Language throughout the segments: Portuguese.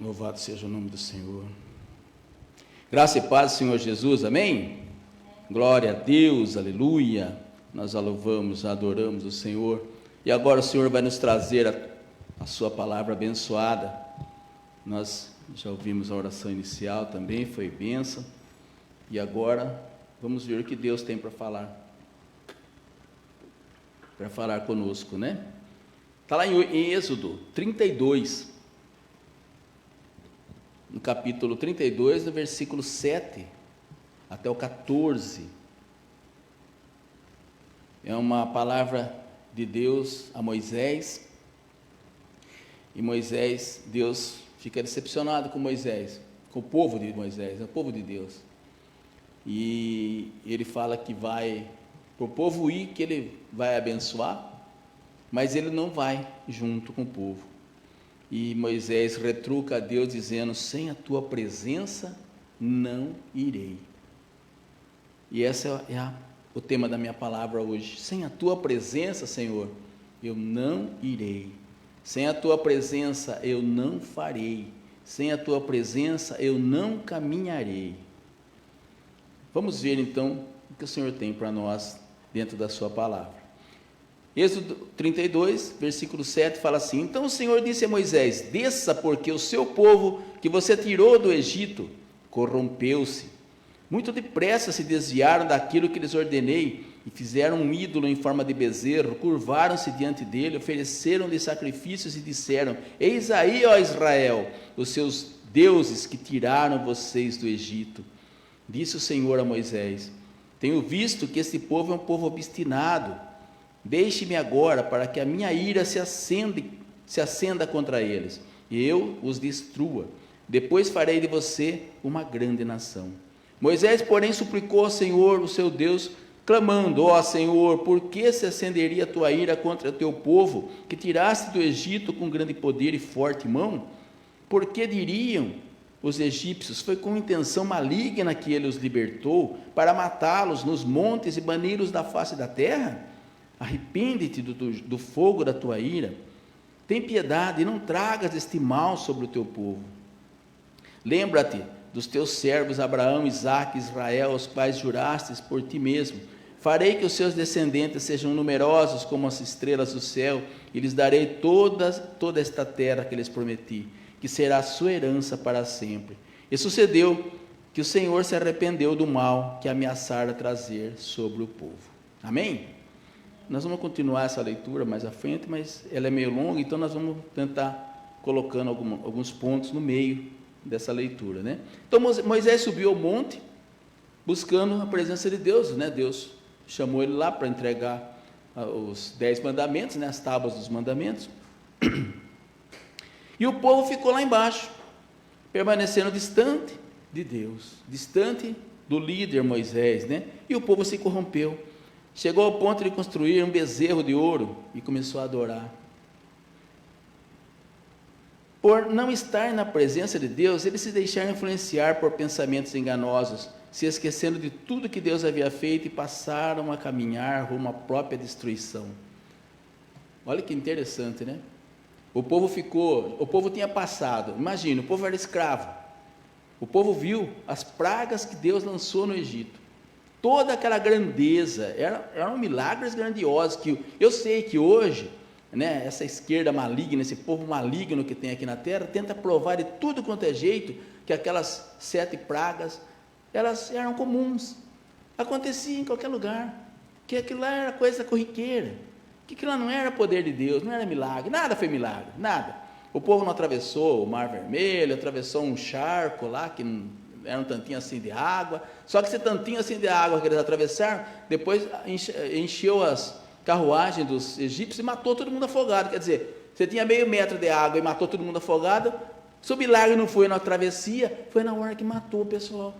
Louvado seja o nome do Senhor. Graça e paz do Senhor Jesus, amém? Glória a Deus, aleluia. Nós a louvamos, a adoramos o Senhor. E agora o Senhor vai nos trazer a sua palavra abençoada. Nós já ouvimos a oração inicial também, foi bênção. E agora vamos ver o que Deus tem para falar. Para falar conosco, né? Está lá em Êxodo 32. No capítulo 32, no versículo 7 até o 14. É uma palavra de Deus a Moisés. E Moisés, Deus fica decepcionado com Moisés, com o povo de Moisés, o povo de Deus. E ele fala que vai, para o povo ir, que ele vai abençoar, mas ele não vai junto com o povo. E Moisés retruca a Deus dizendo: sem a tua presença não irei. E esse é o tema da minha palavra hoje. Sem a tua presença, Senhor, eu não irei. Sem a tua presença eu não farei. Sem a tua presença eu não caminharei. Vamos ver então o que o Senhor tem para nós dentro da sua palavra. Êxodo 32, versículo 7 fala assim: então o Senhor disse a Moisés: desça, porque o seu povo que você tirou do Egito corrompeu-se. Muito depressa se desviaram daquilo que lhes ordenei e fizeram um ídolo em forma de bezerro, curvaram-se diante dele, ofereceram-lhe sacrifícios e disseram: eis aí, ó Israel, os seus deuses que tiraram vocês do Egito. Disse o Senhor a Moisés: tenho visto que este povo é um povo obstinado. Deixe-me agora para que a minha ira se acenda contra eles, e eu os destrua. Depois farei de você uma grande nação. Moisés, porém, suplicou ao Senhor, o seu Deus, clamando: ó Senhor, por que se acenderia a tua ira contra o teu povo, que tiraste do Egito com grande poder e forte mão? Por que diriam os egípcios: foi com intenção maligna que ele os libertou, para matá-los nos montes e bani-los da face da terra? Arrepende-te do fogo da tua ira, tem piedade e não tragas este mal sobre o teu povo. Lembra-te dos teus servos Abraão, Isaque e Israel, aos quais jurastes por ti mesmo: farei que os seus descendentes sejam numerosos como as estrelas do céu, e lhes darei toda esta terra que lhes prometi, que será a sua herança para sempre. E sucedeu que o Senhor se arrependeu do mal que ameaçara trazer sobre o povo. Amém? Nós vamos continuar essa leitura mais à frente, mas ela é meio longa, então nós vamos tentar colocando alguns pontos no meio dessa leitura, né? Então Moisés subiu ao monte, buscando a presença de Deus, né? Deus chamou ele lá para entregar os 10 mandamentos, né? As tábuas dos mandamentos, e o povo ficou lá embaixo, permanecendo distante de Deus, distante do líder Moisés, né? E o povo se corrompeu. Chegou ao ponto de construir um bezerro de ouro e começou a adorar. Por não estar na presença de Deus, eles se deixaram influenciar por pensamentos enganosos, se esquecendo de tudo que Deus havia feito e passaram a caminhar rumo à própria destruição. Olha que interessante, né? O povo tinha passado, imagina, o povo era escravo. O povo viu as pragas que Deus lançou no Egito. Toda aquela grandeza, eram milagres grandiosos, que eu sei que hoje, né, essa esquerda maligna, esse povo maligno que tem aqui na terra, tenta provar de tudo quanto é jeito, que aquelas 7 pragas, elas eram comuns, acontecia em qualquer lugar, que aquilo lá era coisa corriqueira, que aquilo lá não era poder de Deus, não era milagre, nada foi milagre, nada. O povo não atravessou o Mar Vermelho, atravessou um charco lá, que não era um tantinho assim de água, só que esse tantinho assim de água que eles atravessaram, depois encheu as carruagens dos egípcios e matou todo mundo afogado. Quer dizer, você tinha meio metro de água e matou todo mundo afogado. Se o milagre não foi na travessia, foi na hora que matou o pessoal.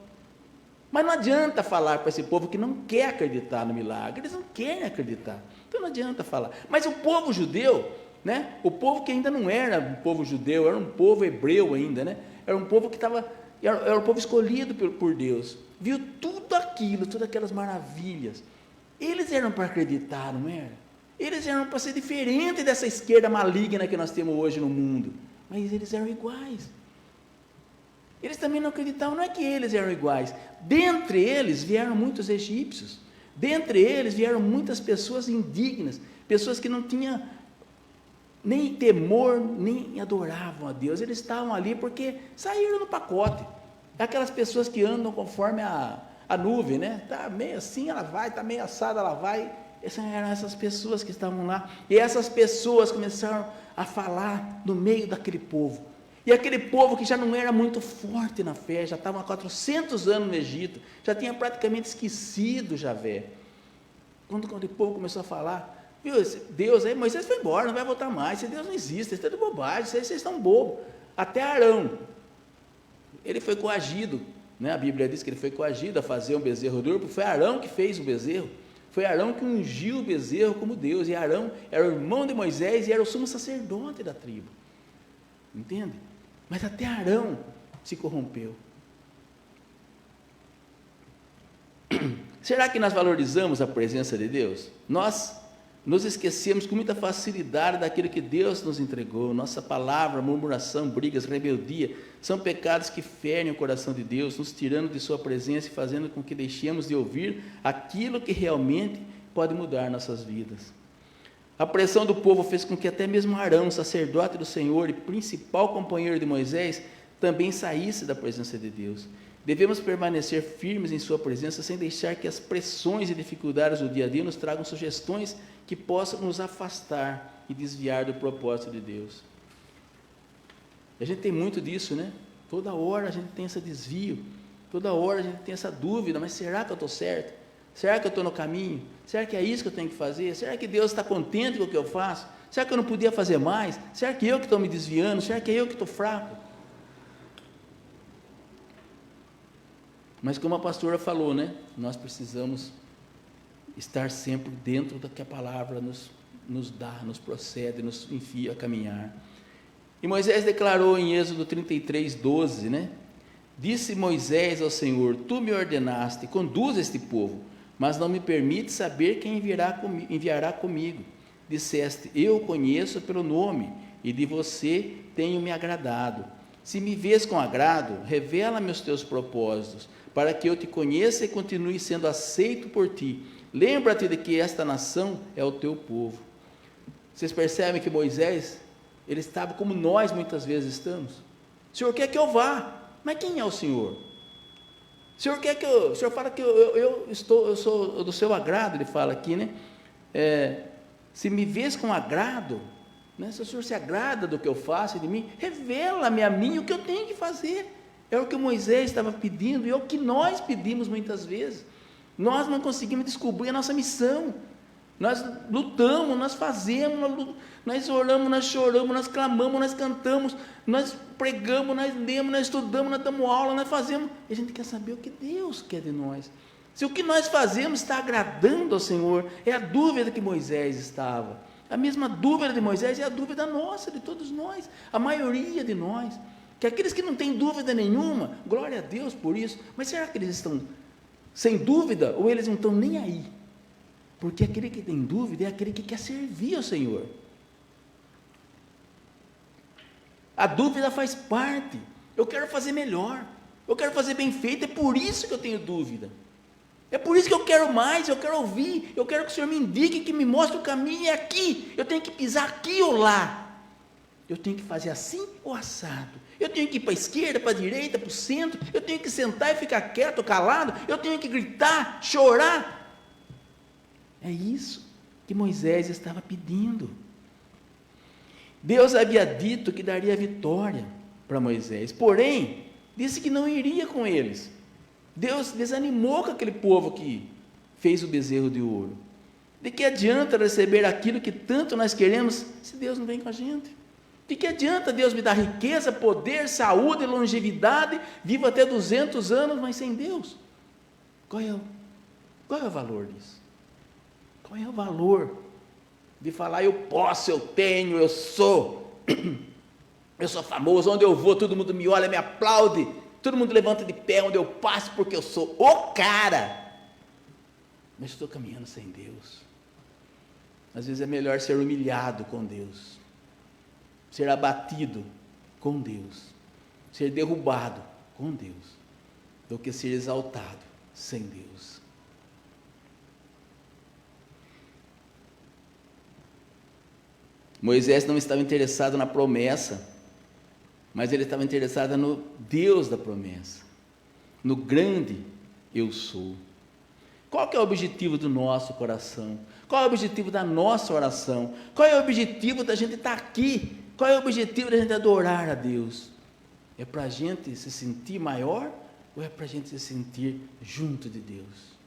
Mas não adianta falar para esse povo que não quer acreditar no milagre, eles não querem acreditar, então não adianta falar. Mas o povo judeu, né, o povo que ainda não era um povo judeu, era um povo hebreu ainda, né, era um povo que era o povo escolhido por Deus, viu tudo aquilo, todas aquelas maravilhas. Eles eram para acreditar, não era? Eles eram para ser diferente dessa esquerda maligna que nós temos hoje no mundo, mas eles eram iguais. Eles também não acreditavam, não é que eles eram iguais. Dentre eles vieram muitos egípcios. Dentre eles vieram muitas pessoas indignas, pessoas que não tinham nem temor, nem adoravam a Deus. Eles estavam ali porque saíram no pacote. Aquelas pessoas que andam conforme a nuvem, né? Está meio assim, ela vai, está meio assada, ela vai. Eram essas pessoas que estavam lá. E essas pessoas começaram a falar no meio daquele povo. E aquele povo que já não era muito forte na fé, já estava há 400 anos no Egito, já tinha praticamente esquecido Javé. Quando aquele povo começou a falar, viu, Deus, aí Moisés foi embora, não vai voltar mais, esse Deus não existe, isso é de bobagem, vocês estão bobos. Até Arão, ele foi coagido, né? A Bíblia diz que ele foi coagido a fazer um bezerro de ouro, porque foi Arão que fez o bezerro, foi Arão que ungiu o bezerro como Deus, e Arão era o irmão de Moisés e era o sumo sacerdote da tribo, entende? Mas até Arão se corrompeu. Será que nós valorizamos a presença de Deus? Nós nos esquecemos com muita facilidade daquilo que Deus nos entregou. Nossa palavra, murmuração, brigas, rebeldia, são pecados que ferem o coração de Deus, nos tirando de sua presença e fazendo com que deixemos de ouvir aquilo que realmente pode mudar nossas vidas. A pressão do povo fez com que até mesmo Arão, sacerdote do Senhor e principal companheiro de Moisés, também saísse da presença de Deus. Devemos permanecer firmes em sua presença, sem deixar que as pressões e dificuldades do dia a dia nos tragam sugestões que possam nos afastar e desviar do propósito de Deus. A gente tem muito disso, né? Toda hora a gente tem esse desvio, toda hora a gente tem essa dúvida, mas será que eu estou certo? Será que eu estou no caminho? Será que é isso que eu tenho que fazer? Será que Deus está contente com o que eu faço? Será que eu não podia fazer mais? Será que eu que estou me desviando? Será que é eu que estou fraco? Mas como a pastora falou, né? Nós precisamos estar sempre dentro do que a palavra nos dá, nos procede, nos enfia a caminhar. E Moisés declarou em Êxodo 33, 12, né? Disse Moisés ao Senhor: Tu me ordenaste, conduz este povo, mas não me permite saber quem enviará comigo. Disseste: eu o conheço pelo nome, e de você tenho me agradado. Se me vês com agrado, revela-me os teus propósitos, para que eu te conheça e continue sendo aceito por ti. Lembra-te de que esta nação é o teu povo. Vocês percebem que Moisés, ele estava como nós muitas vezes estamos. O Senhor quer que eu vá, mas quem é o Senhor? O Senhor fala que eu sou do seu agrado, ele fala aqui, né? Se me vês com agrado, né? Se o Senhor se agrada do que eu faço de mim, revela-me a mim o que eu tenho que fazer. É o que Moisés estava pedindo, e é o que nós pedimos muitas vezes. Nós não conseguimos descobrir a nossa missão. Nós lutamos, nós fazemos, nós oramos, nós choramos, nós clamamos, nós cantamos, nós pregamos, nós lemos, nós estudamos, nós damos aula, nós fazemos. E a gente quer saber o que Deus quer de nós. Se o que nós fazemos está agradando ao Senhor, é a dúvida que Moisés estava. A mesma dúvida de Moisés é a dúvida nossa, de todos nós, a maioria de nós. Que aqueles que não têm dúvida nenhuma, glória a Deus por isso, mas será que eles estão sem dúvida ou eles não estão nem aí? Porque aquele que tem dúvida é aquele que quer servir ao Senhor. A dúvida faz parte. Eu quero fazer melhor, eu quero fazer bem feito, é por isso que eu tenho dúvida. É por isso que eu quero mais, eu quero ouvir, eu quero que o Senhor me indique, que me mostre o caminho, é aqui, eu tenho que pisar aqui ou lá. Eu tenho que fazer assim ou assado. Eu tenho que ir para a esquerda, para a direita, para o centro. Eu tenho que sentar e ficar quieto, calado. Eu tenho que gritar, chorar. É isso que Moisés estava pedindo. Deus havia dito que daria vitória para Moisés. Porém, disse que não iria com eles. Deus desanimou com aquele povo que fez o bezerro de ouro. De que adianta receber aquilo que tanto nós queremos, se Deus não vem com a gente? De que adianta Deus me dar riqueza, poder, saúde, longevidade, vivo até 200 anos, mas sem Deus? Qual é o valor disso? Qual é o valor de falar, eu posso, eu tenho, eu sou famoso, onde eu vou, todo mundo me olha, me aplaude, todo mundo levanta de pé onde eu passo, porque eu sou o cara, mas estou caminhando sem Deus. Às vezes é melhor ser humilhado com Deus, ser abatido com Deus, ser derrubado com Deus do que ser exaltado sem Deus. Moisés não estava interessado na promessa, mas ele estava interessado no Deus da promessa, no grande eu sou. Qual que é o objetivo do nosso coração? Qual é o objetivo da nossa oração? Qual é o objetivo da gente estar aqui? Qual é o objetivo da gente adorar a Deus? É para a gente se sentir maior ou é para a gente se sentir junto de Deus?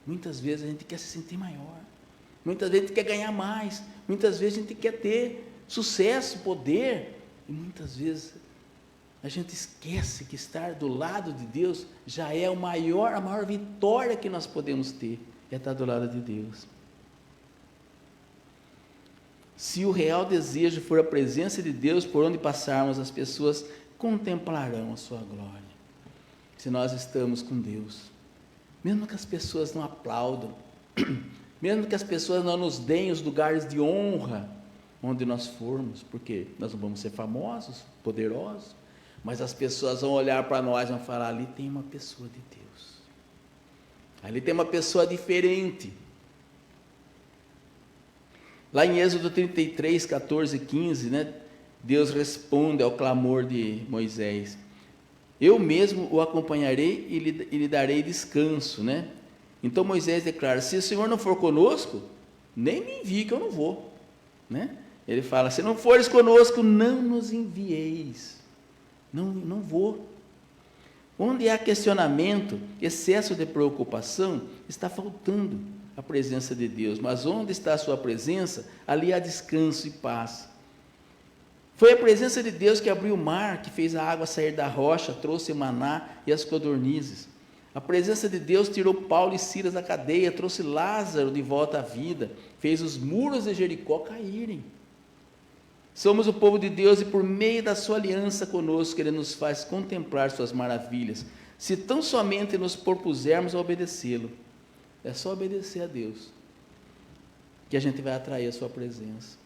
Muitas vezes a gente quer se sentir maior, muitas vezes a gente quer ganhar mais, muitas vezes a gente quer ter sucesso, poder, e muitas vezes a gente esquece que estar do lado de Deus já é a maior vitória que nós podemos ter, é estar do lado de Deus. Se o real desejo for a presença de Deus, por onde passarmos, as pessoas contemplarão a sua glória. Se nós estamos com Deus, mesmo que as pessoas não aplaudam, mesmo que as pessoas não nos deem os lugares de honra onde nós formos, porque nós não vamos ser famosos, poderosos, mas as pessoas vão olhar para nós e vão falar, ali tem uma pessoa de Deus, ali tem uma pessoa diferente. Lá em Êxodo 33, 14 e 15, né, Deus responde ao clamor de Moisés, eu mesmo o acompanharei e lhe darei descanso, né? Então Moisés declara, se o Senhor não for conosco, nem me envie que eu não vou, né? Ele fala, se não fores conosco, não nos envieis, não vou. Onde há questionamento, excesso de preocupação, está faltando a presença de Deus, mas onde está a sua presença, ali há descanso e paz. Foi a presença de Deus que abriu o mar, que fez a água sair da rocha, trouxe maná e as codornizes. A presença de Deus tirou Paulo e Silas da cadeia, trouxe Lázaro de volta à vida, fez os muros de Jericó caírem. Somos o povo de Deus e por meio da sua aliança conosco, Ele nos faz contemplar suas maravilhas, se tão somente nos propusermos a obedecê-lo. É só obedecer a Deus, que a gente vai atrair a sua presença.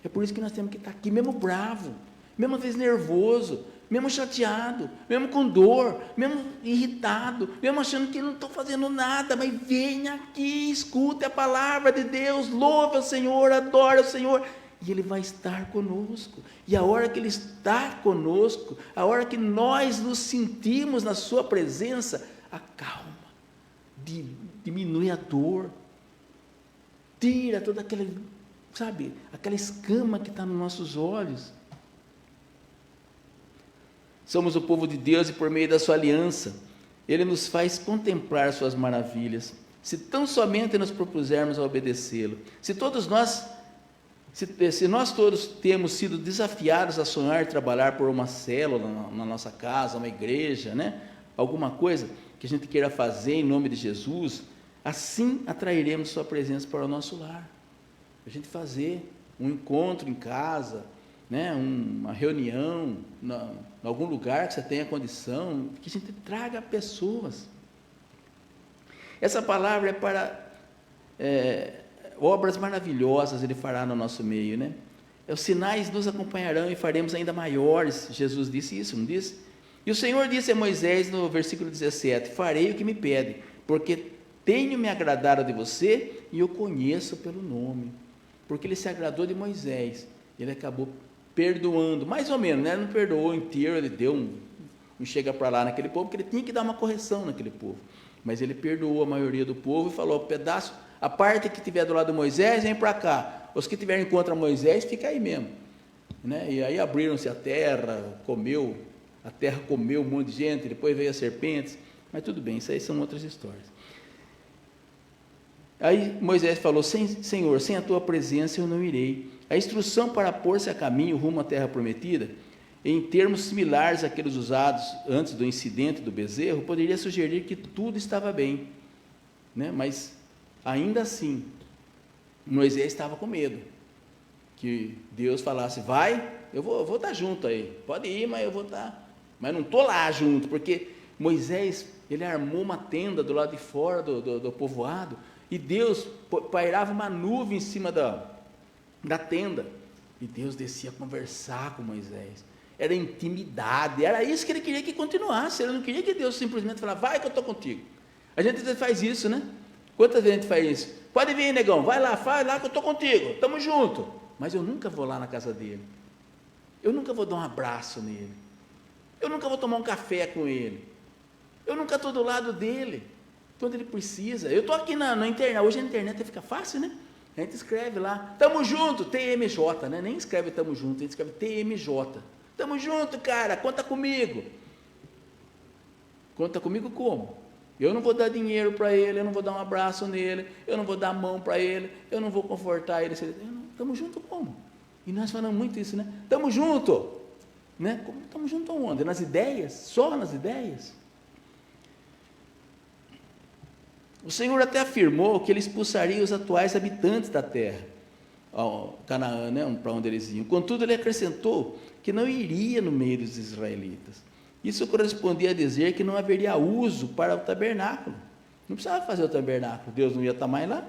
É por isso que nós temos que estar aqui, mesmo bravo, mesmo às vezes nervoso, mesmo chateado, mesmo com dor, mesmo irritado, mesmo achando que não estou fazendo nada, mas venha aqui, escute a palavra de Deus, louve o Senhor, adore o Senhor, e Ele vai estar conosco, e a hora que Ele está conosco, a hora que nós nos sentimos na sua presença, acalma, diminui a dor, tira toda aquela, sabe, aquela escama que está nos nossos olhos. Somos o povo de Deus e por meio da sua aliança, Ele nos faz contemplar suas maravilhas, se tão somente nos propusermos a obedecê-lo. Se nós todos temos sido desafiados a sonhar e trabalhar por uma célula na nossa casa, uma igreja, né? Alguma coisa que a gente queira fazer em nome de Jesus, assim atrairemos sua presença para o nosso lar. A gente fazer um encontro em casa, né, uma reunião, em algum lugar que você tenha condição, que a gente traga pessoas. Essa palavra é para obras maravilhosas Ele fará no nosso meio, né? Os sinais nos acompanharão e faremos ainda maiores, Jesus disse isso, não disse? E o Senhor disse a Moisés no versículo 17, farei o que me pede, porque tenho me agradado de você e eu conheço pelo nome. Porque Ele se agradou de Moisés, Ele acabou perdoando, mais ou menos, né? Ele não perdoou inteiro, Ele deu um chega para lá naquele povo, porque Ele tinha que dar uma correção naquele povo, mas Ele perdoou a maioria do povo e falou, pedaço, a parte que estiver do lado de Moisés, vem para cá, os que estiverem contra Moisés, fica aí mesmo, né? E aí abriram-se a terra comeu um monte de gente, depois veio as serpentes, mas tudo bem, isso aí são outras histórias. Aí Moisés falou, Senhor, sem a tua presença eu não irei. A instrução para pôr-se a caminho rumo à terra prometida, em termos similares àqueles usados antes do incidente do bezerro, poderia sugerir que tudo estava bem, né? Mas ainda assim, Moisés estava com medo, que Deus falasse, vai, eu vou estar junto aí, pode ir, mas eu vou estar, mas não estou lá junto, porque Moisés, ele armou uma tenda do lado de fora do povoado, e Deus pairava uma nuvem em cima da tenda, e Deus descia a conversar com Moisés. era intimidade, era isso que ele queria que continuasse. Ele não queria que Deus simplesmente falasse, vai que eu estou contigo. A gente às vezes faz isso, né? Quantas vezes a gente faz isso? Pode vir, negão, vai lá, faz lá que eu estou contigo, estamos juntos. Mas eu nunca vou lá na casa dele, eu nunca vou dar um abraço nele, eu nunca vou tomar um café com ele, eu nunca estou do lado dele, quando ele precisa. Eu estou aqui na internet, hoje a internet fica fácil, né? A gente escreve lá, tamo junto, TMJ, né? Nem escreve tamo junto, a gente escreve TMJ. Tamo junto, cara, conta comigo. Conta comigo como? Eu não vou dar dinheiro para ele, eu não vou dar um abraço nele, eu não vou dar a mão para ele, eu não vou confortar ele. Tamo junto como? E nós falamos muito isso, né? Tamo junto, né? Tamo junto aonde? Nas ideias? Só nas ideias? O Senhor até afirmou que ele expulsaria os atuais habitantes da terra, Canaã, né, para onde eles iam. Contudo, ele acrescentou que não iria no meio dos israelitas. Isso correspondia a dizer que não haveria uso para o tabernáculo. Não precisava fazer o tabernáculo, Deus não ia estar mais lá,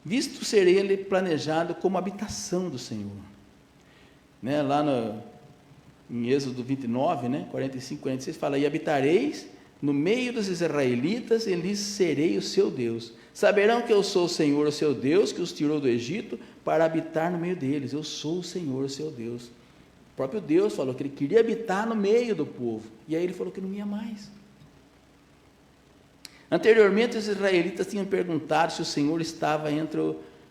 visto ser ele planejado como habitação do Senhor. Né, lá em Êxodo 29, né, 45, 46, fala, e habitareis no meio dos israelitas, e lhes serei o seu Deus. Saberão que eu sou o Senhor, o seu Deus, que os tirou do Egito, para habitar no meio deles. Eu sou o Senhor, o seu Deus. O próprio Deus falou que ele queria habitar no meio do povo, e aí ele falou que não ia mais. Anteriormente, os israelitas tinham perguntado se o Senhor estava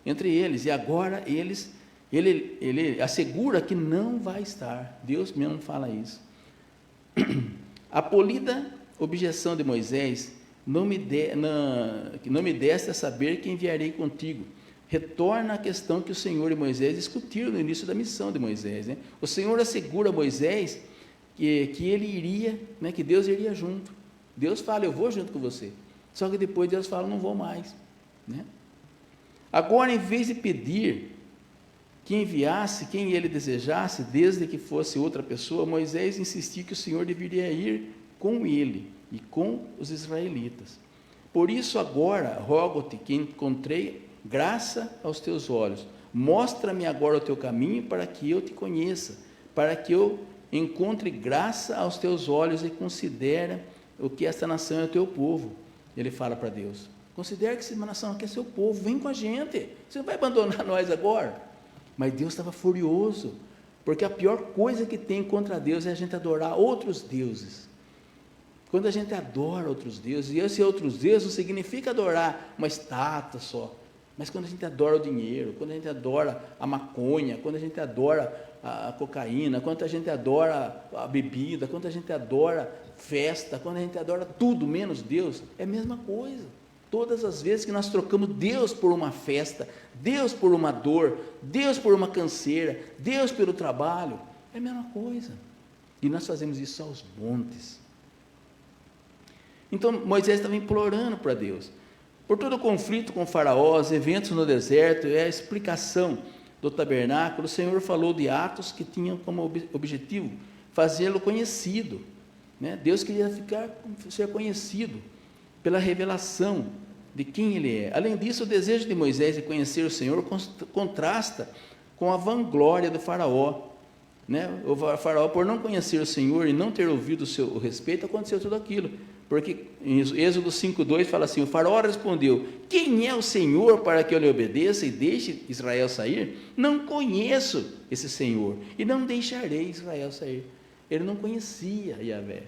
entre eles, e agora ele assegura que não vai estar. Deus mesmo fala isso. A polida objeção de Moisés, não me deste a saber que enviarei contigo, retorna à questão que o Senhor e Moisés discutiram no início da missão de Moisés, né? O Senhor assegura a Moisés que ele iria, né, que Deus iria junto. Deus fala, eu vou junto com você, só que depois Deus fala, não vou mais, né? Agora, em vez de pedir que enviasse quem ele desejasse, desde que fosse outra pessoa, Moisés insistiu que o Senhor deveria ir com ele e com os israelitas. Por isso agora rogo-te que encontrei graça aos teus olhos, mostra-me agora o teu caminho para que eu te conheça, para que eu encontre graça aos teus olhos e considere o que esta nação é o teu povo. Ele fala para Deus, considere que essa nação aqui é seu povo, vem com a gente, você não vai abandonar nós agora. Mas Deus estava furioso, porque a pior coisa que tem contra Deus é a gente adorar outros deuses. Quando a gente adora outros deuses, e esses outros deuses não significa adorar uma estátua só, mas quando a gente adora o dinheiro, quando a gente adora a maconha, quando a gente adora a cocaína, quando a gente adora a bebida, quando a gente adora festa, quando a gente adora tudo menos Deus, é a mesma coisa. Todas as vezes que nós trocamos Deus por uma festa, Deus por uma dor, Deus por uma canseira, Deus pelo trabalho, é a mesma coisa. E nós fazemos isso aos montes. Então Moisés estava implorando para Deus. Por todo o conflito com o faraó, os eventos no deserto e a explicação do tabernáculo, o Senhor falou de atos que tinham como objetivo fazê-lo conhecido, né? Deus queria ser conhecido pela revelação de quem Ele é. Além disso, o desejo de Moisés de conhecer o Senhor contrasta com a vanglória do faraó, né? O faraó, por não conhecer o Senhor e não ter ouvido o respeito, aconteceu tudo aquilo. Porque em Êxodo 5:2 fala assim, o faraó respondeu, quem é o Senhor para que eu lhe obedeça e deixe Israel sair? Não conheço esse Senhor e não deixarei Israel sair. Ele não conhecia Yahvé.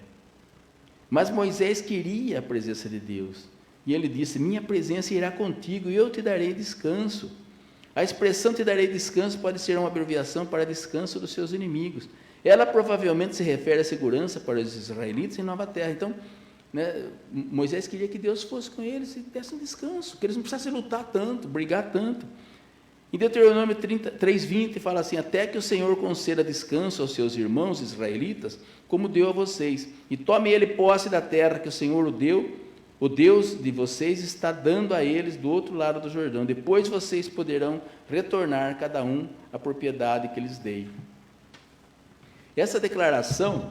Mas Moisés queria a presença de Deus. E ele disse, minha presença irá contigo e eu te darei descanso. A expressão te darei descanso pode ser uma abreviação para descanso dos seus inimigos. Ela provavelmente se refere à segurança para os israelitas em Nova Terra. Então, né, Moisés queria que Deus fosse com eles e desse um descanso, que eles não precisassem lutar tanto, brigar tanto. Em Deuteronômio 3:20 fala assim, até que o Senhor conceda descanso aos seus irmãos israelitas, como deu a vocês, e tome ele posse da terra que o Senhor o deu, o Deus de vocês está dando a eles do outro lado do Jordão, depois vocês poderão retornar cada um à propriedade que lhes dei. Essa declaração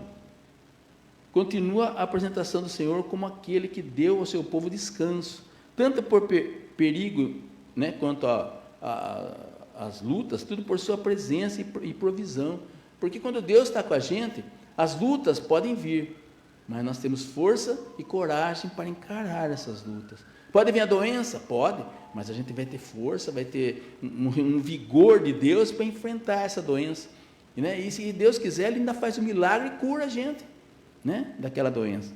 continua a apresentação do Senhor como aquele que deu ao seu povo descanso, tanto por perigo, né, quanto as lutas, tudo por sua presença e provisão. Porque quando Deus está com a gente, as lutas podem vir, mas nós temos força e coragem para encarar essas lutas. Pode vir a doença? Pode, mas a gente vai ter força, vai ter um vigor de Deus para enfrentar essa doença. Né? E se Deus quiser, Ele ainda faz um milagre e cura a gente, né? Daquela doença.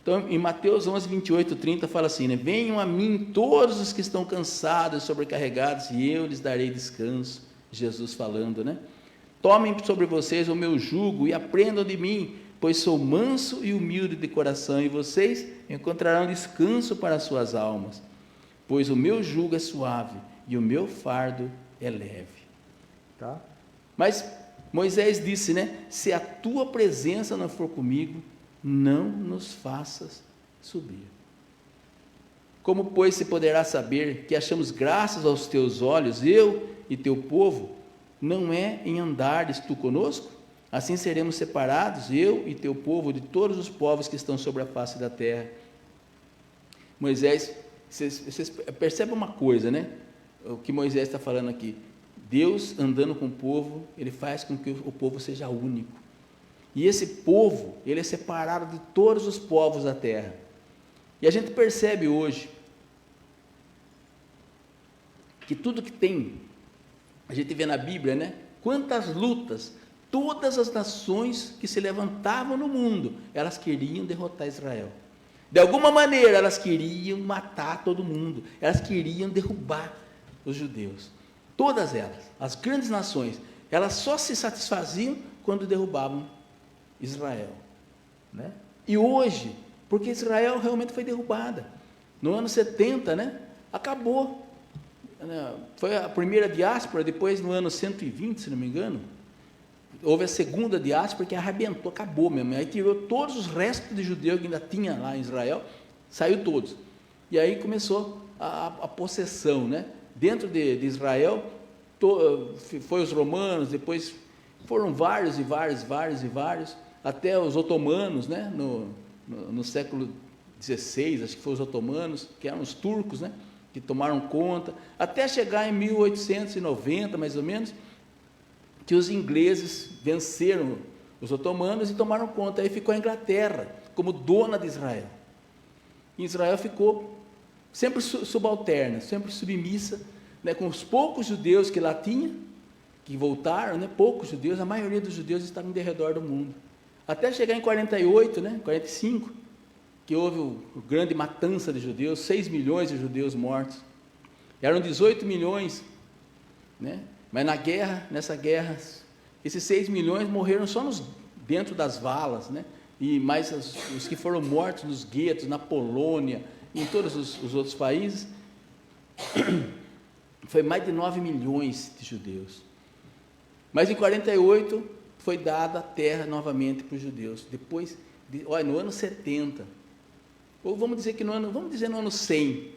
Então, em Mateus 11, 28, 30, fala assim, né? Venham a mim todos os que estão cansados e sobrecarregados, e eu lhes darei descanso. Jesus falando, né? Tomem sobre vocês o meu jugo e aprendam de mim, pois sou manso e humilde de coração, e vocês encontrarão descanso para as suas almas, pois o meu jugo é suave e o meu fardo é leve. Tá? Mas Moisés disse, né? Se a tua presença não for comigo, não nos faças subir. Como, pois, se poderá saber que achamos graças aos teus olhos, eu e teu povo, não é em andares tu conosco? Assim seremos separados, eu e teu povo, de todos os povos que estão sobre a face da terra. Moisés, vocês percebem uma coisa, né? O que Moisés está falando aqui. Deus andando com o povo, Ele faz com que o povo seja único. E esse povo, ele é separado de todos os povos da terra. E a gente percebe hoje que tudo que tem, a gente vê na Bíblia, né? Quantas lutas, todas as nações que se levantavam no mundo, elas queriam derrotar Israel. De alguma maneira, elas queriam matar todo mundo, elas queriam derrubar os judeus. Todas elas, as grandes nações, elas só se satisfaziam quando derrubavam Israel, né? E hoje, porque Israel realmente foi derrubada, no ano 70, né? Acabou, foi a primeira diáspora, depois no ano 120, se não me engano, houve a segunda diáspora que arrebentou, acabou mesmo, aí tirou todos os restos de judeus que ainda tinha lá em Israel, saiu todos, e aí começou a possessão, né? Dentro de Israel, foi os romanos, depois foram vários, até os otomanos, né? No século XVI, acho que foram os otomanos, que eram os turcos, né? Que tomaram conta, até chegar em 1890, mais ou menos, que os ingleses venceram os otomanos e tomaram conta, aí ficou a Inglaterra como dona de Israel. E Israel ficou sempre subalterna, sempre submissa, né? Com os poucos judeus que lá tinha, que voltaram, né? Poucos judeus, a maioria dos judeus estavam em derredor do mundo. Até chegar em 48, né? 45, que houve o grande matança de judeus, 6 milhões de judeus mortos. Eram 18 milhões, né? Mas nessa guerra, esses 6 milhões morreram só dentro das valas, né? E mais os que foram mortos nos guetos, na Polônia, em todos os outros países, foi mais de 9 milhões de judeus. Mas em 48 foi dada a terra novamente para os judeus. Depois, no ano 70, ou vamos dizer no ano 100.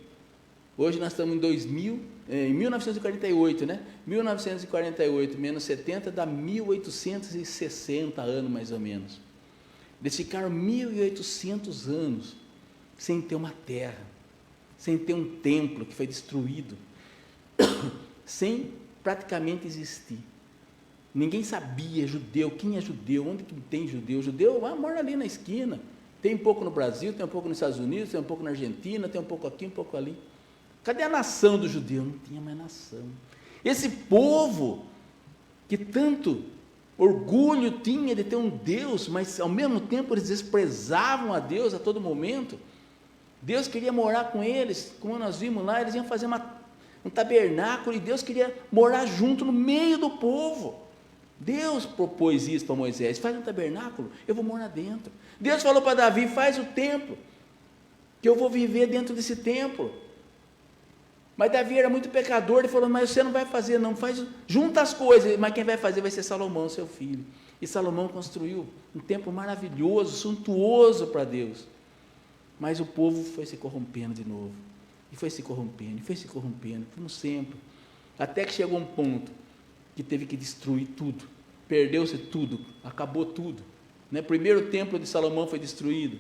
Hoje nós estamos em 1948, né? 1948 menos 70 dá 1860 anos mais ou menos. Eles ficaram 1800 anos sem ter uma terra, sem ter um templo que foi destruído, sem praticamente existir. Ninguém sabia judeu, quem é judeu, onde que tem judeu? Judeu mora ali na esquina, tem um pouco no Brasil, tem um pouco nos Estados Unidos, tem um pouco na Argentina, tem um pouco aqui, um pouco ali. Cadê a nação do judeu? Não tinha mais nação. Esse povo, que tanto orgulho tinha de ter um Deus, mas ao mesmo tempo eles desprezavam a Deus a todo momento. Deus queria morar com eles, como nós vimos lá, eles iam fazer um tabernáculo, e Deus queria morar junto no meio do povo. Deus propôs isso para Moisés: faz um tabernáculo, eu vou morar dentro. Deus falou para Davi: faz o templo, que eu vou viver dentro desse templo. Mas Davi era muito pecador, ele falou: mas você não vai fazer não, junta as coisas, mas quem vai fazer vai ser Salomão, seu filho. E Salomão construiu um templo maravilhoso, suntuoso para Deus. Mas o povo foi se corrompendo de novo, e foi se corrompendo, como sempre, até que chegou um ponto que teve que destruir tudo, perdeu-se tudo, acabou tudo, né? Primeiro o templo de Salomão foi destruído,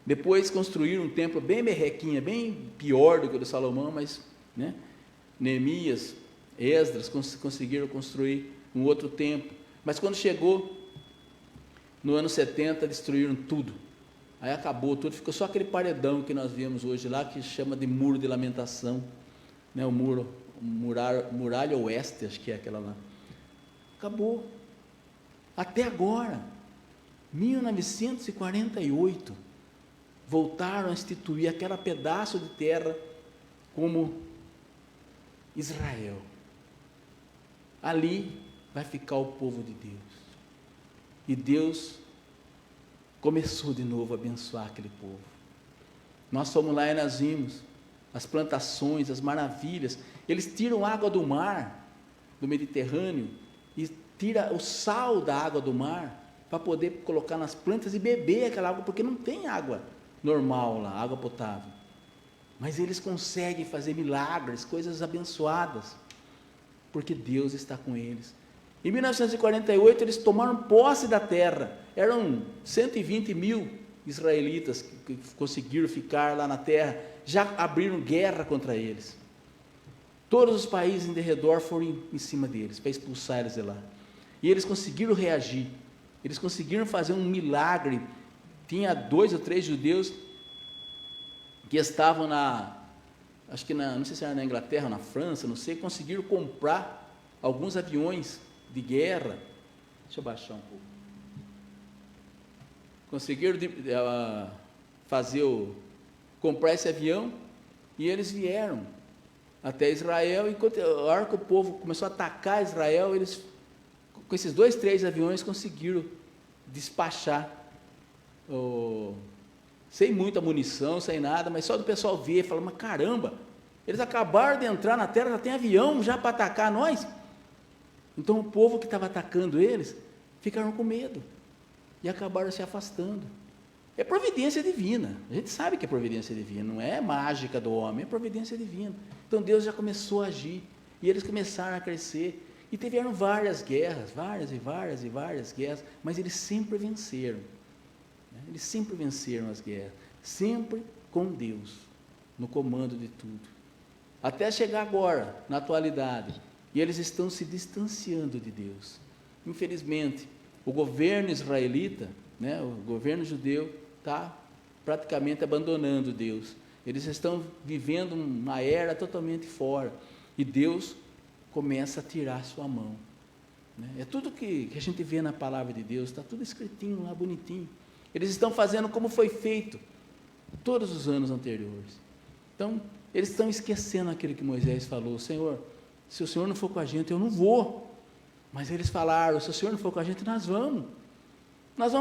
depois construíram um templo bem merrequinha, bem pior do que o de Salomão, mas, né? Neemias, Esdras conseguiram construir um outro tempo. Mas quando chegou no ano 70, destruíram tudo. Aí acabou tudo, ficou só aquele paredão que nós vemos hoje lá, que chama de Muro de Lamentação, né? Muralha Oeste, acho que é aquela lá. Acabou. Até agora, 1948, voltaram a instituir aquele pedaço de terra como Israel. Ali vai ficar o povo de Deus. E Deus começou de novo a abençoar aquele povo. Nós fomos lá e nós vimos as plantações, as maravilhas. Eles tiram água do mar, do Mediterrâneo, e tira o sal da água do mar para poder colocar nas plantas e beber aquela água, porque não tem água normal lá, água potável. Mas eles conseguem fazer milagres, coisas abençoadas, porque Deus está com eles. Em 1948 eles tomaram posse da terra. Eram 120 mil israelitas que conseguiram ficar lá na terra. Já abriram guerra contra eles. Todos os países em derredor foram em cima deles, para expulsar eles de lá. E eles conseguiram reagir. Eles conseguiram fazer um milagre. Tinha 2 ou 3 judeus que estavam não sei se era na Inglaterra ou na França, não sei, conseguiram comprar alguns aviões de guerra. Deixa eu baixar um pouco. Conseguiram comprar esse avião, e eles vieram até Israel. Enquanto a hora que o povo começou a atacar Israel, eles, com esses 2, 3 aviões, conseguiram despachar, sem muita munição, sem nada, mas só do pessoal ver e falar: mas caramba, eles acabaram de entrar na terra, já tem avião já para atacar nós. Então o povo que estava atacando eles ficaram com medo e acabaram se afastando. É providência divina, a gente sabe que é providência divina, não é mágica do homem, é providência divina. Então Deus já começou a agir, e eles começaram a crescer, e tiveram várias guerras, várias guerras, mas eles sempre venceram, né? Eles sempre venceram as guerras, sempre com Deus no comando de tudo, até chegar agora, na atualidade, e eles estão se distanciando de Deus. Infelizmente, o governo israelita, né, o governo judeu, está praticamente abandonando Deus. Eles estão vivendo uma era totalmente fora, e Deus começa a tirar a sua mão, né? É tudo que a gente vê na palavra de Deus, está tudo escritinho lá, bonitinho. Eles estão fazendo como foi feito todos os anos anteriores. Então, eles estão esquecendo aquilo que Moisés falou: Senhor, se o Senhor não for com a gente, eu não vou. Mas eles falaram: se o Senhor não for com a gente, nós vamos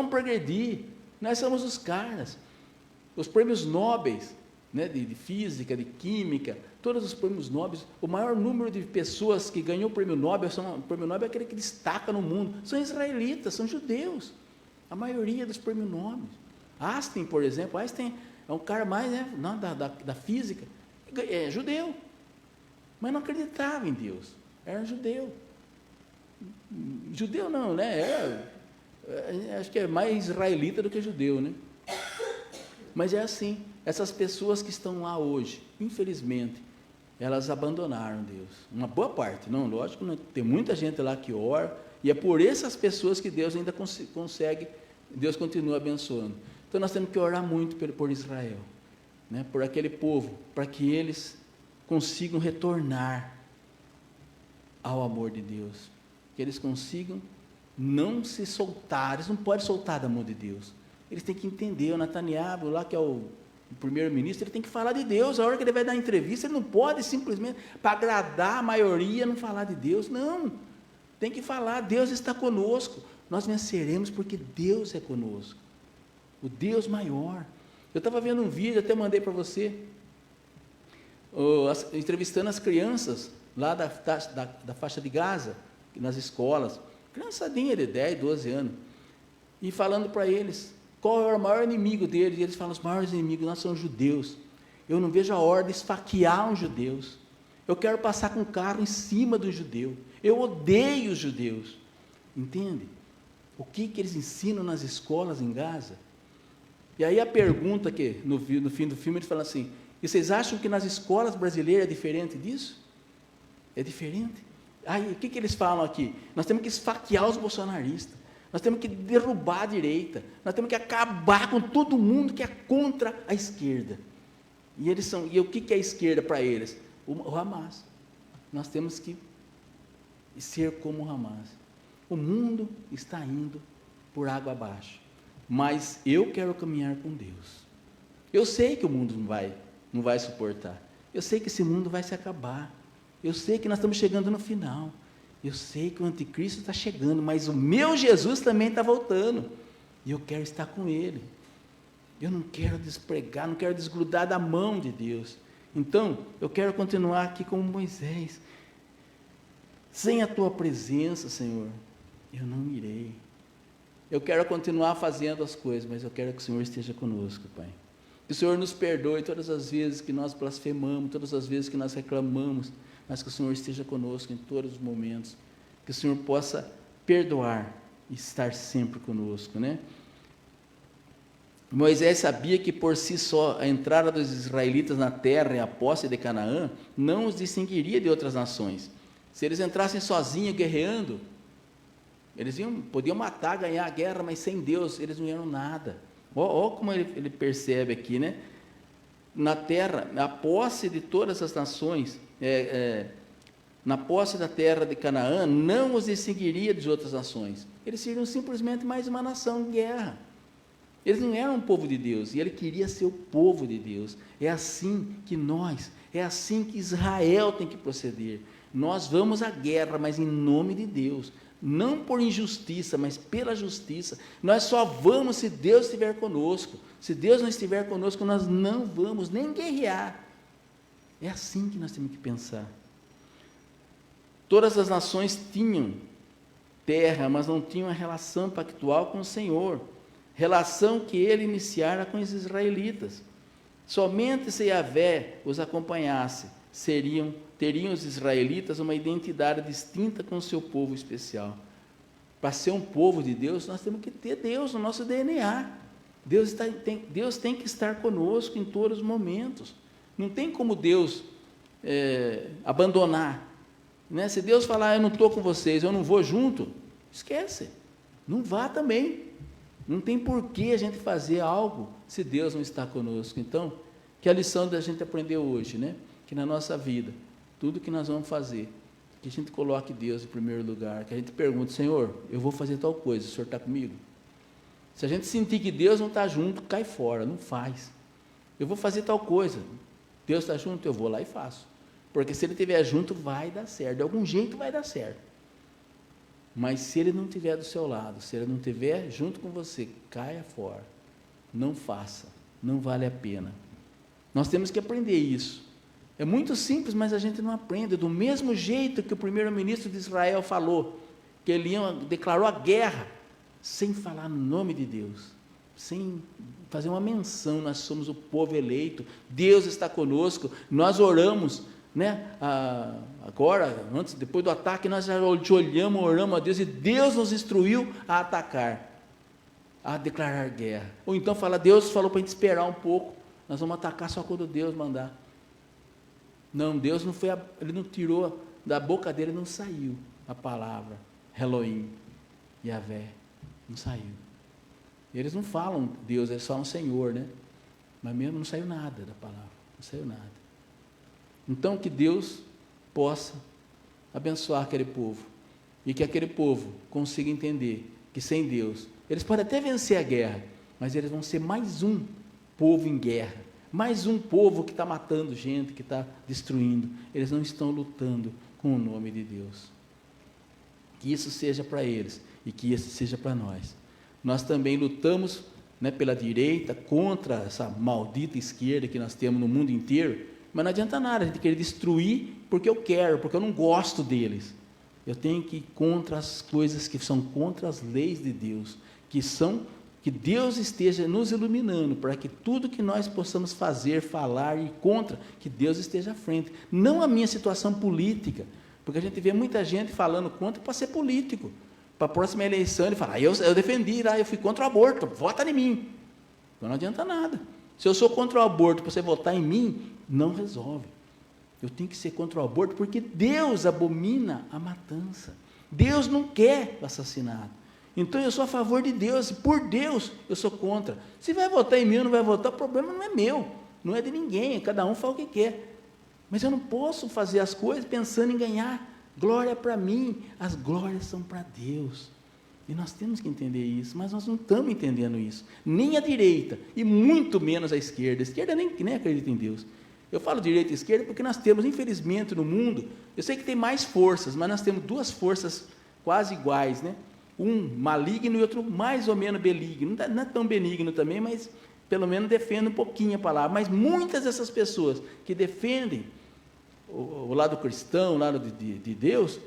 progredir, nós somos os caras. Os prêmios nobres, né, de física, de química, todos os prêmios nobres, o maior número de pessoas que ganhou o prêmio Nobel, o prêmio Nobel é aquele que destaca no mundo, são israelitas, são judeus, a maioria dos prêmios nobres. Einstein, por exemplo, Einstein é um cara mais, né, da física, é judeu, mas não acreditava em Deus, era judeu não, né, acho que é mais israelita do que judeu, né? Mas é assim, essas pessoas que estão lá hoje, infelizmente, elas abandonaram Deus, uma boa parte, não, lógico, não, tem muita gente lá que ora, e é por essas pessoas que Deus ainda consegue, Deus continua abençoando. Então nós temos que orar muito por Israel, né, por aquele povo, para que eles consigam retornar ao amor de Deus, que eles consigam não se soltar, eles não podem soltar do amor de Deus, eles têm que entender. O Netanyahu lá, que é o primeiro-ministro, ele tem que falar de Deus. A hora que ele vai dar entrevista, ele não pode simplesmente, para agradar a maioria, não falar de Deus, não, tem que falar: Deus está conosco, nós venceremos porque Deus é conosco, o Deus maior. Eu estava vendo um vídeo, até mandei para você, entrevistando as crianças lá da faixa de Gaza, nas escolas, criançadinha de 10, 12 anos, e falando para eles qual é o maior inimigo deles. E eles falam: os maiores inimigos nós são os judeus, eu não vejo a hora de esfaquear os judeus, eu quero passar com o carro em cima do judeu, eu odeio os judeus. Entende? O que eles ensinam nas escolas em Gaza? E aí a pergunta que no fim do filme ele fala assim: e vocês acham que nas escolas brasileiras é diferente disso? É diferente? Aí, o que eles falam aqui? Nós temos que esfaquear os bolsonaristas, nós temos que derrubar a direita, nós temos que acabar com todo mundo que é contra a esquerda. E o que é a esquerda para eles? O Hamas. Nós temos que ser como o Hamas. O mundo está indo por água abaixo, mas eu quero caminhar com Deus. Eu sei que o mundo não vai suportar. Eu sei que esse mundo vai se acabar. Eu sei que nós estamos chegando no final. Eu sei que o anticristo está chegando, mas o meu Jesus também está voltando. E eu quero estar com Ele. Eu não quero despregar, não quero desgrudar da mão de Deus. Então, eu quero continuar aqui como Moisés. Sem a Tua presença, Senhor, eu não irei. Eu quero continuar fazendo as coisas, mas eu quero que o Senhor esteja conosco, Pai. Que o Senhor nos perdoe todas as vezes que nós blasfemamos, todas as vezes que nós reclamamos, mas que o Senhor esteja conosco em todos os momentos. Que o Senhor possa perdoar e estar sempre conosco, né? Moisés sabia que por si só a entrada dos israelitas na terra e a posse de Canaã não os distinguiria de outras nações. Se eles entrassem sozinhos, guerreando, eles podiam matar, ganhar a guerra, mas sem Deus eles não eram nada. Olha como ele percebe aqui, né? Na terra, a posse de todas as nações, na posse da terra de Canaã, não os distinguiria das outras nações. Eles seriam simplesmente mais uma nação em guerra. Eles não eram um povo de Deus, e ele queria ser o povo de Deus. É assim que é assim que Israel tem que proceder. Nós vamos à guerra, mas em nome de Deus, não por injustiça, mas pela justiça. Nós só vamos se Deus estiver conosco. Se Deus não estiver conosco, nós não vamos nem guerrear. É assim que nós temos que pensar. Todas as nações tinham terra, mas não tinham a relação pactual com o Senhor, relação que ele iniciara com os israelitas. Somente se Yahvé os acompanhasse, teriam os israelitas uma identidade distinta com o seu povo especial. Para ser um povo de Deus, nós temos que ter Deus no nosso DNA. Deus tem que estar conosco em todos os momentos. Não tem como Deus abandonar. Né? Se Deus falar, eu não estou com vocês, eu não vou junto, esquece. Não vá também. Não tem porquê a gente fazer algo se Deus não está conosco. Então, que a lição da gente aprendeu hoje, né? Que na nossa vida, tudo que nós vamos fazer, que a gente coloque Deus em primeiro lugar, que a gente pergunte, Senhor, eu vou fazer tal coisa, o Senhor está comigo? Se a gente sentir que Deus não está junto, cai fora, não faz. Eu vou fazer tal coisa, Deus está junto, eu vou lá e faço. Porque se Ele estiver junto, vai dar certo, de algum jeito vai dar certo. Mas se Ele não estiver do seu lado, se Ele não estiver junto com você, caia fora, não faça, não vale a pena. Nós temos que aprender isso. É muito simples, mas a gente não aprende. Do mesmo jeito que o primeiro-ministro de Israel falou, que ele declarou a guerra, sem falar no nome de Deus, sem fazer uma menção, nós somos o povo eleito, Deus está conosco, nós oramos, né? Agora, depois do ataque, nós já olhamos, oramos a Deus, e Deus nos instruiu a atacar, a declarar guerra. Ou então Deus falou para a gente esperar um pouco, nós vamos atacar só quando Deus mandar. Não, Deus não foi, Ele não tirou, da boca dele não saiu a palavra, Elohim, Yahvé, não saiu. Eles não falam Deus, eles falam Senhor, né? Mas mesmo não saiu nada da palavra, não saiu nada. Então, que Deus possa abençoar aquele povo, e que aquele povo consiga entender que sem Deus, eles podem até vencer a guerra, mas eles vão ser mais um povo em guerra, mais um povo que está matando gente, que está destruindo. Eles não estão lutando com o nome de Deus. Que isso seja para eles, e que isso seja para nós. Nós também lutamos, né, pela direita, contra essa maldita esquerda que nós temos no mundo inteiro, mas não adianta nada a gente querer destruir porque eu quero, porque eu não gosto deles. Eu tenho que ir contra as coisas que são contra as leis de Deus, que Deus esteja nos iluminando, para que tudo que nós possamos fazer, falar e contra, que Deus esteja à frente. Não a minha situação política, porque a gente vê muita gente falando contra para ser político. Para a próxima eleição ele fala, eu defendi, eu fui contra o aborto, vota em mim. Então não adianta nada. Se eu sou contra o aborto, para você votar em mim, não resolve. eu tenho que ser contra o aborto, porque Deus abomina a matança. Deus não quer o assassinato. Então eu sou a favor de Deus, e por Deus eu sou contra. Se vai votar em mim ou não vai votar, o problema não é meu, não é de ninguém, cada um faz o que quer. Mas eu não posso fazer as coisas pensando em ganhar glória para mim, as glórias são para Deus. E nós temos que entender isso, mas nós não estamos entendendo isso. Nem a direita, e muito menos a esquerda. A esquerda nem acredita em Deus. Eu falo direita e esquerda porque nós temos, infelizmente, no mundo, eu sei que tem mais forças, mas nós temos duas forças quase iguais, né? Um maligno e outro mais ou menos benigno. Não é tão benigno também, mas pelo menos defende um pouquinho a palavra. Mas muitas dessas pessoas que defendem o lado cristão, o lado de Deus,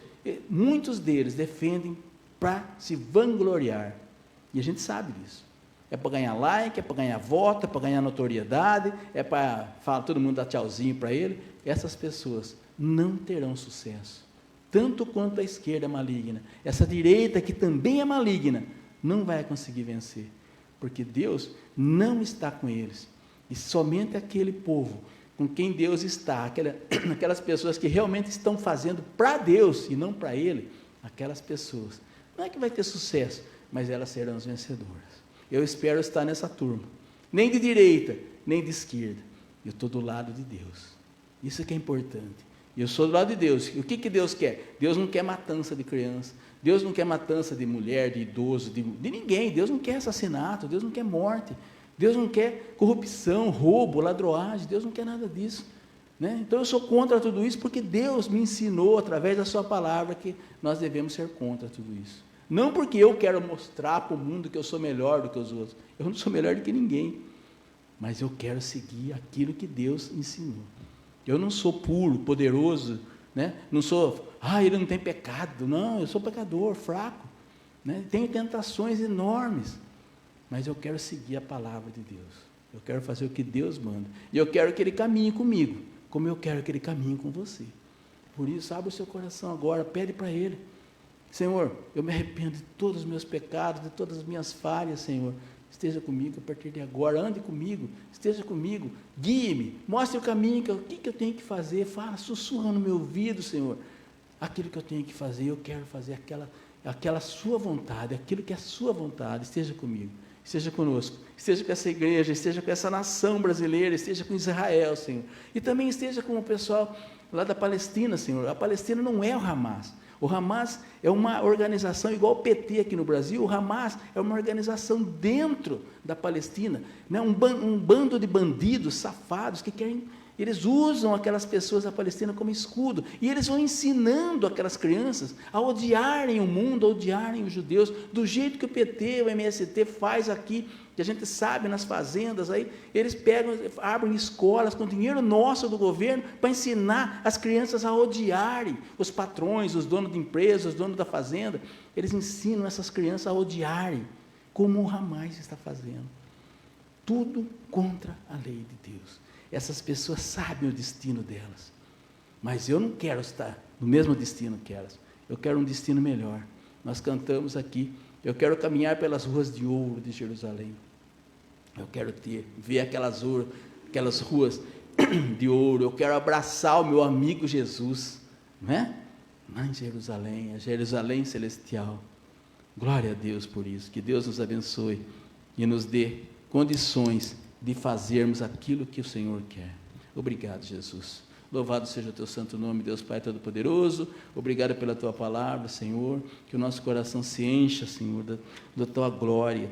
muitos deles defendem para se vangloriar. E a gente sabe disso. É para ganhar like, é para ganhar voto, é para ganhar notoriedade, é para falar, todo mundo dá tchauzinho para ele. Essas pessoas não terão sucesso, tanto quanto a esquerda maligna. Essa direita, que também é maligna, não vai conseguir vencer, porque Deus não está com eles. E somente aquele povo com quem Deus está, aquelas pessoas que realmente estão fazendo para Deus e não para Ele, aquelas pessoas, não é que vai ter sucesso, mas elas serão as vencedoras. Eu espero estar nessa turma, nem de direita, nem de esquerda. Eu estou do lado de Deus. Isso que é importante. Eu sou do lado de Deus. E o que Deus quer? Deus não quer matança de criança. Deus não quer matança de mulher, de idoso, de ninguém. Deus não quer assassinato. Deus não quer morte. Deus não quer corrupção, roubo, ladroagem. Deus não quer nada disso. Né? Então eu sou contra tudo isso porque Deus me ensinou através da sua palavra que nós devemos ser contra tudo isso. Não porque eu quero mostrar para o mundo que eu sou melhor do que os outros. Eu não sou melhor do que ninguém. Mas eu quero seguir aquilo que Deus ensinou. Eu não sou puro, poderoso, né? Não sou, ele não tem pecado. Não, eu sou pecador, fraco. Né? Tenho tentações enormes. Mas eu quero seguir a palavra de Deus. Eu quero fazer o que Deus manda. E eu quero que Ele caminhe comigo, como eu quero que Ele caminhe com você. Por isso, abre o seu coração agora, pede para Ele. Senhor, eu me arrependo de todos os meus pecados, de todas as minhas falhas, Senhor. Esteja comigo a partir de agora, ande comigo, esteja comigo, guie-me, mostre o caminho, o que eu tenho que fazer, fala, sussurra no meu ouvido, Senhor, aquilo que eu tenho que fazer, eu quero fazer aquela sua vontade, aquilo que é a sua vontade, esteja comigo, esteja conosco, esteja com essa igreja, esteja com essa nação brasileira, esteja com Israel, Senhor, e também esteja com o pessoal lá da Palestina, Senhor. A Palestina não é o Hamas. O Hamas é uma organização igual o PT aqui no Brasil. O Hamas é uma organização dentro da Palestina, né? Um bando de bandidos, safados, que querem, eles usam aquelas pessoas da Palestina como escudo, e eles vão ensinando aquelas crianças a odiarem o mundo, a odiarem os judeus, do jeito que o PT, o MST faz aqui, que a gente sabe nas fazendas, aí eles pegam, abrem escolas com dinheiro nosso do governo, para ensinar as crianças a odiarem os patrões, os donos de empresas, os donos da fazenda. Eles ensinam essas crianças a odiarem, como o Hamas está fazendo. Tudo contra a lei de Deus. Essas pessoas sabem o destino delas, mas eu não quero estar no mesmo destino que elas. Eu quero um destino melhor. Nós cantamos aqui, eu quero caminhar pelas ruas de ouro de Jerusalém. Eu quero ver aquelas ruas de ouro. Eu quero abraçar o meu amigo Jesus, né? Lá em Jerusalém, a Jerusalém celestial. Glória a Deus por isso. Que Deus nos abençoe e nos dê condições de fazermos aquilo que o Senhor quer. Obrigado, Jesus. Louvado seja o teu santo nome, Deus Pai Todo-Poderoso. Obrigado pela tua palavra, Senhor. Que o nosso coração se encha, Senhor, da tua glória,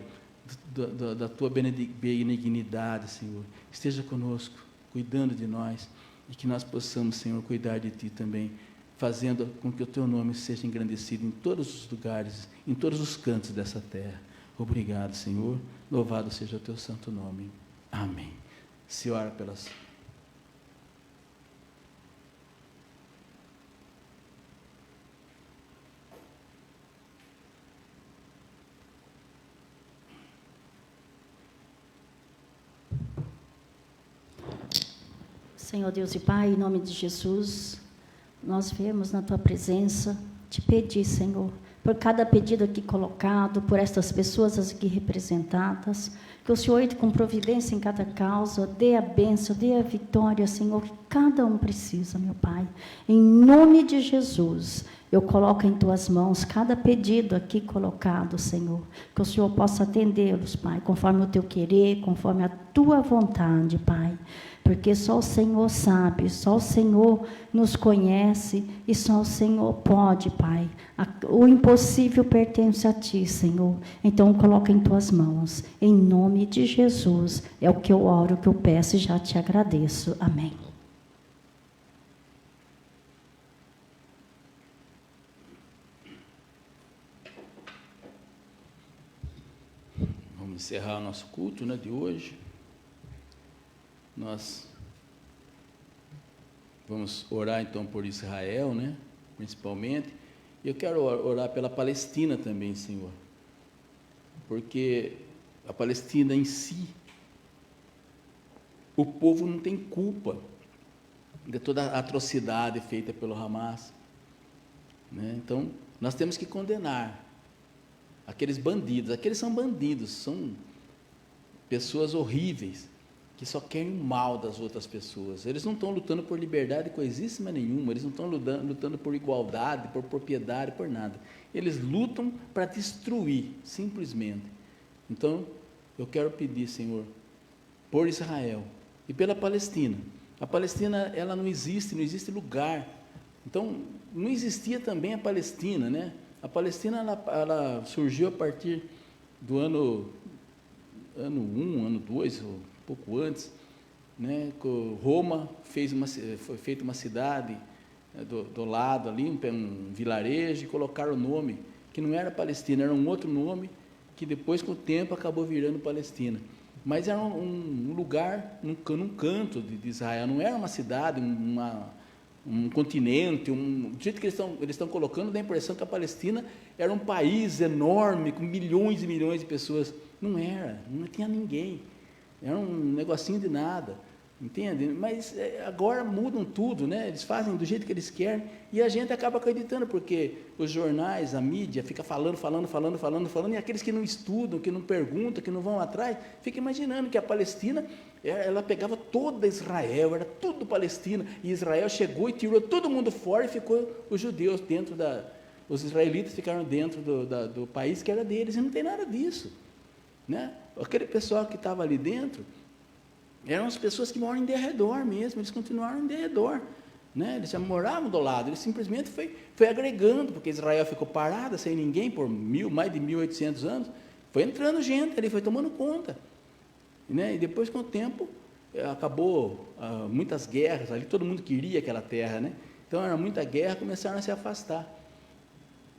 da tua benignidade, Senhor. Esteja conosco, cuidando de nós, e que nós possamos, Senhor, cuidar de ti também, fazendo com que o teu nome seja engrandecido em todos os lugares, em todos os cantos dessa terra. Obrigado, Senhor. Louvado seja o teu santo nome. Amém. Se ora pelas... Senhor Deus e Pai, em nome de Jesus, nós viemos na Tua presença te pedir, Senhor, por cada pedido aqui colocado, por estas pessoas aqui representadas, que o Senhor, com providência em cada causa, dê a bênção, dê a vitória, Senhor, que cada um precisa, meu Pai. Em nome de Jesus, eu coloco em Tuas mãos cada pedido aqui colocado, Senhor, que o Senhor possa atendê-los, Pai, conforme o Teu querer, conforme a Tua vontade, Pai. Porque só o Senhor sabe, só o Senhor nos conhece e só o Senhor pode, Pai. O impossível pertence a Ti, Senhor. Então, coloca em Tuas mãos. Em nome de Jesus, é o que eu oro, o que eu peço e já Te agradeço. Amém. Vamos encerrar o nosso culto, né, de hoje. Nós vamos orar então por Israel, né, principalmente. E eu quero orar pela Palestina também, Senhor, porque a Palestina em si, o povo não tem culpa de toda a atrocidade feita pelo Hamas, né? Então, nós temos que condenar aqueles bandidos. Aqueles são bandidos, são pessoas horríveis, que só querem o mal das outras pessoas. Eles não estão lutando por liberdade coisíssima nenhuma, eles não estão lutando por igualdade, por propriedade, por nada. Eles lutam para destruir, simplesmente. Então, eu quero pedir, Senhor, por Israel e pela Palestina. A Palestina, ela não existe lugar. Então, não existia também a Palestina, né? A Palestina, ela surgiu a partir do ano 1, ano 2, ou pouco antes, né? Roma foi feita uma cidade do lado ali, um vilarejo, e colocaram o nome, que não era Palestina, era um outro nome, que depois, com o tempo, acabou virando Palestina. Mas era um lugar, num canto de Israel, não era uma cidade, um continente, do jeito que eles estão colocando, dá a impressão que a Palestina era um país enorme, com milhões e milhões de pessoas. Não era, não tinha ninguém, era um negocinho de nada, entende? Mas agora mudam tudo, né? Eles fazem do jeito que eles querem, e a gente acaba acreditando, porque os jornais, a mídia, fica falando, e aqueles que não estudam, que não perguntam, que não vão atrás, ficam imaginando que a Palestina, ela pegava toda Israel, era tudo Palestina, e Israel chegou e tirou todo mundo fora, e ficou os judeus dentro os israelitas ficaram dentro do país que era deles, e não tem nada disso, né? Aquele pessoal que estava ali dentro, eram as pessoas que moram em derredor mesmo, eles continuaram em derredor, né? Eles já moravam do lado, eles simplesmente foi agregando, porque Israel ficou parada, sem ninguém, por mais de 1800 anos, foi entrando gente ali, foi tomando conta, né? E depois, com o tempo, acabou muitas guerras, ali todo mundo queria aquela terra, né? Então era muita guerra, começaram a se afastar,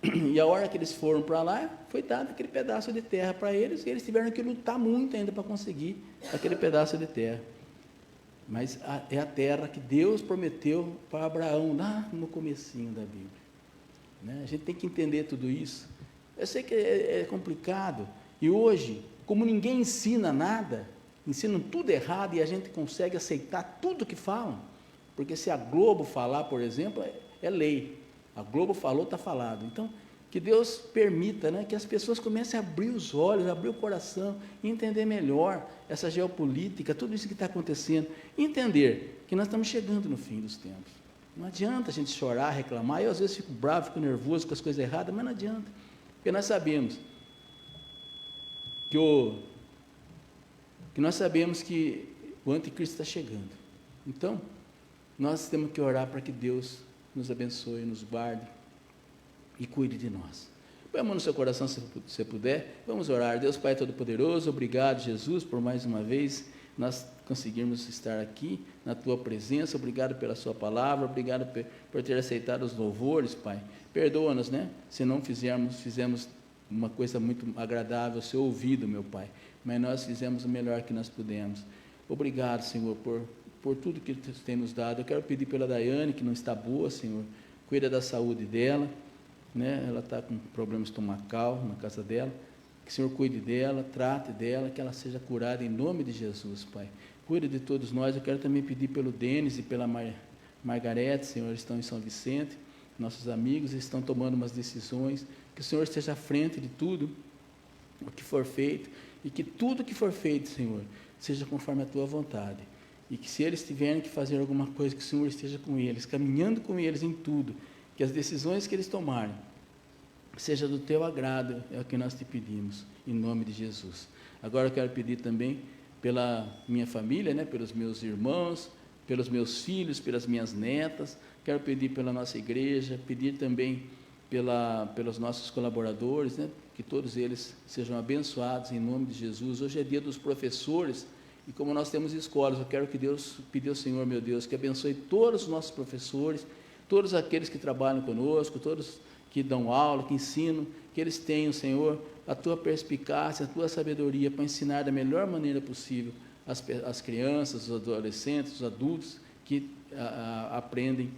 e a hora que eles foram para lá, foi dado aquele pedaço de terra para eles, e eles tiveram que lutar muito ainda para conseguir aquele pedaço de terra. Mas é a terra que Deus prometeu para Abraão, lá no comecinho da Bíblia, né? A gente tem que entender tudo isso. Eu sei que é complicado, e hoje, como ninguém ensina nada, ensinam tudo errado, e a gente consegue aceitar tudo que falam, porque se a Globo falar, por exemplo, é lei. A Globo falou, está falado. Então, que Deus permita, né, que as pessoas comecem a abrir os olhos, abrir o coração, e entender melhor essa geopolítica, tudo isso que está acontecendo, e entender que nós estamos chegando no fim dos tempos. Não adianta a gente chorar, reclamar. Eu às vezes fico bravo, fico nervoso com as coisas erradas, mas não adianta, porque nós sabemos que o anticristo está chegando. Então, nós temos que orar para que Deus nos abençoe, nos guarde e cuide de nós. Põe a mão no seu coração, se você puder. Vamos orar. Deus Pai Todo-Poderoso, obrigado, Jesus, por mais uma vez nós conseguirmos estar aqui na Tua presença. Obrigado pela Sua palavra, obrigado por ter aceitado os louvores, Pai. Perdoa-nos, né, se não fizemos uma coisa muito agradável ao Seu ouvido, meu Pai, mas nós fizemos o melhor que nós pudemos. Obrigado, Senhor, por tudo que Tu tem nos dado. Eu quero pedir pela Daiane, que não está boa, Senhor, cuida da saúde dela, né? Ela está com problema estomacal na casa dela, que o Senhor cuide dela, trate dela, que ela seja curada em nome de Jesus, Pai. Cuide de todos nós. Eu quero também pedir pelo Denis e pela Margarete, Senhor, eles estão em São Vicente, nossos amigos, estão tomando umas decisões, que o Senhor esteja à frente de tudo o que for feito, e que tudo que for feito, Senhor, seja conforme a tua vontade, e que se eles tiverem que fazer alguma coisa, que o Senhor esteja com eles, caminhando com eles em tudo, que as decisões que eles tomarem, seja do teu agrado, é o que nós te pedimos, em nome de Jesus. Agora eu quero pedir também pela minha família, né, pelos meus irmãos, pelos meus filhos, pelas minhas netas, quero pedir pela nossa igreja, pedir também pelos nossos colaboradores, né, que todos eles sejam abençoados em nome de Jesus. Hoje é dia dos professores, e como nós temos escolas, eu quero pedir ao Senhor, meu Deus, que abençoe todos os nossos professores, todos aqueles que trabalham conosco, todos que dão aula, que ensinam, que eles tenham, Senhor, a tua perspicácia, a tua sabedoria para ensinar da melhor maneira possível as crianças, os adolescentes, os adultos que aprendem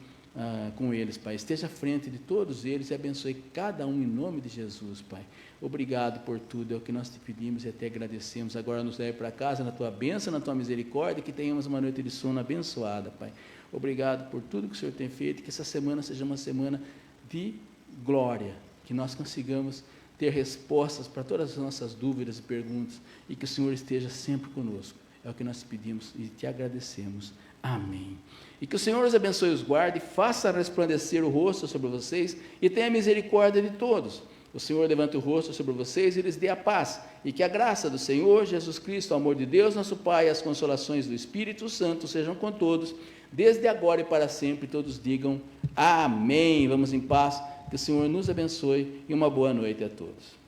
com eles, Pai. Esteja à frente de todos eles e abençoe cada um em nome de Jesus, Pai. Obrigado por tudo, é o que nós te pedimos e até agradecemos. Agora nos leve para casa na tua bênção, na tua misericórdia, que tenhamos uma noite de sono abençoada, Pai. Obrigado por tudo que o Senhor tem feito, que essa semana seja uma semana de glória, que nós consigamos ter respostas para todas as nossas dúvidas e perguntas, e que o Senhor esteja sempre conosco. É o que nós te pedimos e te agradecemos. Amém. E que o Senhor os abençoe e os guarde, faça resplandecer o rosto sobre vocês e tenha misericórdia de todos. O Senhor levante o rosto sobre vocês e lhes dê a paz. E que a graça do Senhor Jesus Cristo, o amor de Deus, nosso Pai, e as consolações do Espírito Santo sejam com todos, desde agora e para sempre. Todos digam amém. Vamos em paz. Que o Senhor nos abençoe e uma boa noite a todos.